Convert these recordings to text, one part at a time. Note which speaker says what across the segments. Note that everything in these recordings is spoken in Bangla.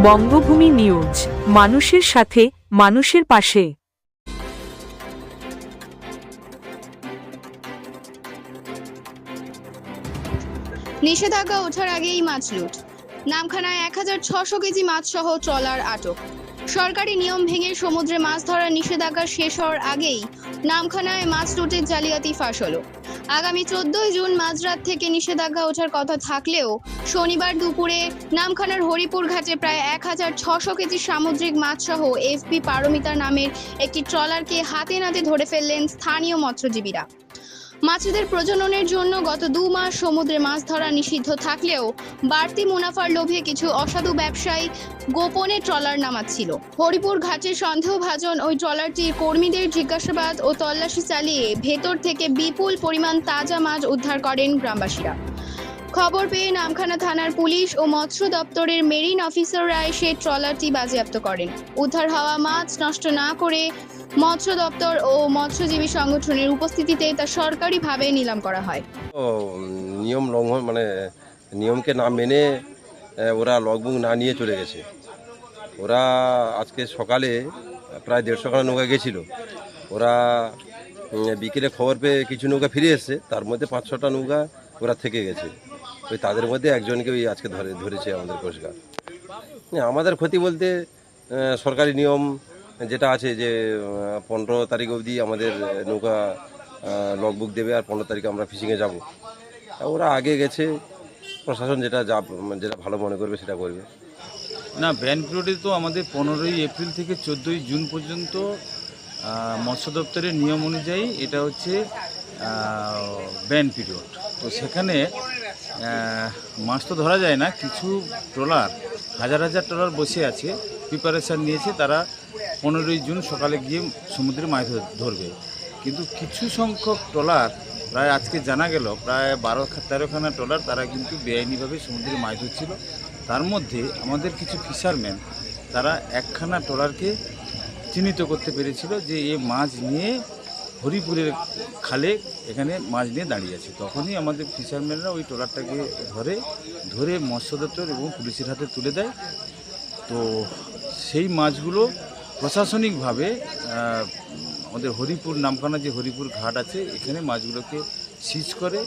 Speaker 1: বঙ্গভূমি নিউজ, মানুষের সাথে, মানুষের পাশে।
Speaker 2: নিষেধাজ্ঞা ওঠার আগেই মাছ লুট। নামখানায় 1600 কেজি মাছ সহ ট্রলার আটক। সরকারি নিয়ম ভেঙে সমুদ্রে মাছ ধরার নিষেধাজ্ঞা শেষ হওয়ার আগেই নামখানায় মাছ লুটের জালিয়াতি ফাঁস হলো। আগামী 14 জুন মাঝরাত থেকে নিষেধাজ্ঞা ওঠার কথা থাকলেও শনিবার দুপুরে নামখানার হরিপুর ঘাটে প্রায় 1600 কেজি সামুদ্রিক মাছ সহ এফবি পারমিতা নামের একটি ট্রলারকে হাতে নাতে ধরে ফেললেন স্থানীয় মৎস্যজীবীরা। মাছেদের প্রজননের জন্য গত 2 মাস সমুদ্রে মাছ ধরা নিষিদ্ধ থাকলেও বাড়তি মুনাফার লোভে কিছু অসাধু ব্যবসায়ী গোপনে ট্রলার নামাচ্ছিল। হরিপুর ঘাটে সন্দেহভাজন ওই ট্রলারটির কর্মীদের জিজ্ঞাসাবাদ ও তল্লাশি চালিয়ে ভেতর থেকে বিপুল পরিমাণ তাজা মাছ উদ্ধার করেন গ্রামবাসীরা। খবর পেয়ে নামখানা থানার পুলিশ ও মৎস্য দপ্তরের মেরিন অফিসাররা এসে ট্রলারটি বাজেয়াপ্ত করেন। উদ্ধার হওয়া মাছ নষ্ট না করে মৎস্য দপ্তর ও মৎস্যজীবী সংগঠনের উপস্থিতিতে তা সরকারিভাবে নিলাম করা হয়।
Speaker 3: নিয়ম লঙ্ঘন নিয়মকে না মেনে ওরা লগবুক না নিয়ে চলে গেছে। ওরা আজকে সকালে প্রায় 150 খানা নৌকা গেছিল। ওরা বিকেলে খবর পেয়ে কিছু নৌকা ফিরে এসছে, তার মধ্যে 5-6টা নৌকা ওরা থেকে গেছে। ওই তাদের মধ্যে একজনকে ওই আজকে ধরেছে আমাদের কোস্টগার্ড। আমাদের ক্ষতি বলতে সরকারি নিয়ম যেটা আছে যে 15 তারিখ অবধি আমাদের নৌকা লগবুক দেবে, আর 15 তারিখে আমরা ফিশিংয়ে যাব। ওরা আগে গেছে, প্রশাসন যেটা ভালো মনে করবে সেটা করবে।
Speaker 4: না, ব্যান পিরিয়ডে তো আমাদের 15ই এপ্রিল থেকে 14ই জুন পর্যন্ত মৎস্য দপ্তরের নিয়ম অনুযায়ী এটা হচ্ছে ব্যান পিরিয়ড। তো সেখানে মাছ তো ধরা যায় না। কিছু ট্রলার, হাজার হাজার ট্রলার বসে আছে, প্রিপারেশান নিয়েছে, তারা 15ই জুন সকালে গিয়ে সমুদ্রে মাছ ধরবে। কিন্তু কিছু সংখ্যক ট্রলার, প্রায় আজকে জানা গেল প্রায় 12-13খানা ট্রলার, তারা কিন্তু বেআইনিভাবে সমুদ্রে মাছ ধরছিল। তার মধ্যে আমাদের কিছু ফিশারম্যান, তারা একখানা ট্রলারকে চিহ্নিত করতে পেরেছিল যে এ মাছ নিয়ে হরিপুরের খালে এখানে মাছ নিয়ে দাঁড়িয়ে আছে। তখনই আমাদের ফিশারম্যানরা ওই ট্রলারটাকে ধরে মৎস্য দপ্তর এবং পুলিশের হাতে তুলে দেয়। তো সেই মাছগুলো প্রশাসনিকভাবে আমাদের হরিপুর, নামখানা যে হরিপুর ঘাট আছে, এখানে মাছগুলোকে সিজ করে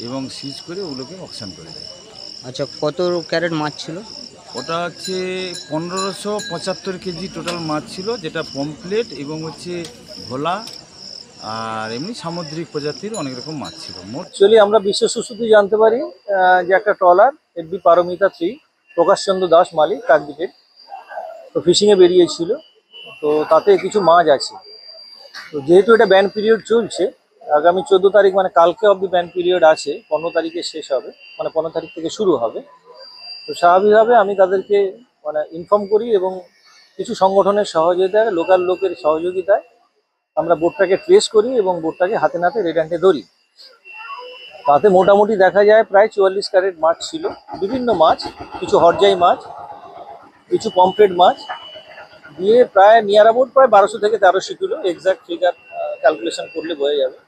Speaker 4: এবং সিজ করে ওগুলোকে অকশন করে দেয়।
Speaker 5: আচ্ছা, কত ক্যারেট মাছ ছিল?
Speaker 4: ওটা হচ্ছে 1575 কেজি টোটাল মাছ ছিল, যেটা পমপ্লেট এবং হচ্ছে ভোলা আর এমনি সামুদ্রিক প্রজাতির অনেক রকম মাছ ছিল।
Speaker 6: অ্যাকচুয়ালি আমরা বিশেষ সূত্রে জানতে পারি যে একটা ট্রলার এফবি পারমিতা 3, প্রকাশচন্দ্র দাস মালিক, কাকদ্বীপের, তো ফিশিংয়ে বেরিয়েছিল। তো তাতে কিছু মাছ আছে। তো যেহেতু এটা ব্যান পিরিয়ড চলছে, আগামী 14 তারিখ মানে কালকে অবধি ব্যান পিরিয়ড আছে, 15 তারিখে শেষ হবে, মানে 15 তারিখ থেকে শুরু হবে। তো স্বাভাবিকভাবে আমি তাদেরকে ইনফর্ম করি এবং কিছু সংগঠনের সহযোগিতায়, লোকাল লোকের সহযোগিতায় আমরা বোটটাকে ট্রেস করি এবং বোটটাকে হাতে নাতে রেড হ্যান্ডে ধরি। তাতে মোটামুটি দেখা যায় প্রায় 44 ক্যারেট মাছ ছিল। বিভিন্ন মাছ, কিছু হরজাই মাছ, কিছু পমফ্রেট মাছ দিয়ে প্রায় নিয়ার অ্যাবাউট প্রায় 1200 থেকে 1300 কিলো, এক্সাক্ট ফিগার ক্যালকুলেশন করলে বোঝা যাবে।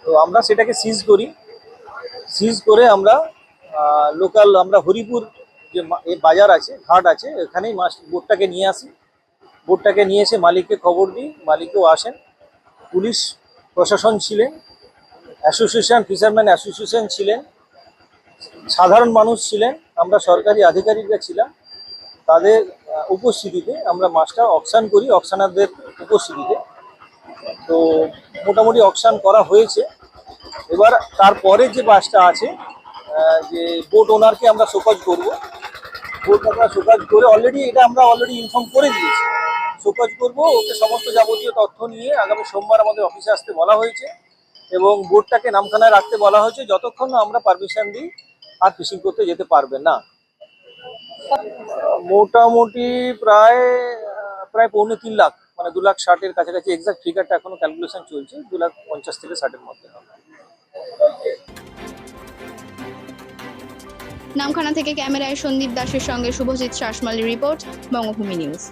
Speaker 6: তো আমরা সেটাকে সিজ করি। সিজ করে আমরা আমরা হরিপুর যে বাজার আছে, ঘাট আছে, এখানেই বোটটাকে নিয়ে আসি। বোটটাকে নিয়ে এসে মালিককে খবর দিই, মালিকও আসেন, পুলিশ প্রশাসন ছিলেন, অ্যাসোসিয়েশন, ফিশারম্যান অ্যাসোসিয়েশন ছিলেন, সাধারণ মানুষ ছিলেন, আমরা সরকারি আধিকারিকরা ছিলাম। তাদের উপস্থিতিতে আমরা মাছটা অকশন করি, অকশনারদের উপস্থিতিতে। তো মোটামুটি অকশন করা হয়েছে। এবার তারপরে যে মাছটা আছে, যে বোট ওনারকে আমরা শোকজ করবো। বোট আমরা শোকজ করে অলরেডি ইনফর্ম করে দিয়েছি। শোকজ করবো, ওকে সমস্ত যাবতীয় তথ্য নিয়ে আগামী সোমবার আমাদের অফিসে আসতে বলা হয়েছে এবং বোটটাকে নামখানায় রাখতে বলা হয়েছে যতক্ষণ না আমরা পারমিশন দিই আর ফিশিং করতে যেতে পারবে না। মোটামুটি প্রায় 2.25 লাখ, মানে 2,60,000 কাছাকাছি। এক্সাক্ট ফিগারটা এখনো ক্যালকুলেশন চলছে, 2,50,000 থেকে 60-এর মধ্যে হবে।
Speaker 2: নামখানা থেকে ক্যামেরায় সন্দীপ দাসের সঙ্গে শুভজিৎ শাসমলের রিপোর্ট, বঙ্গভূমি নিউজ।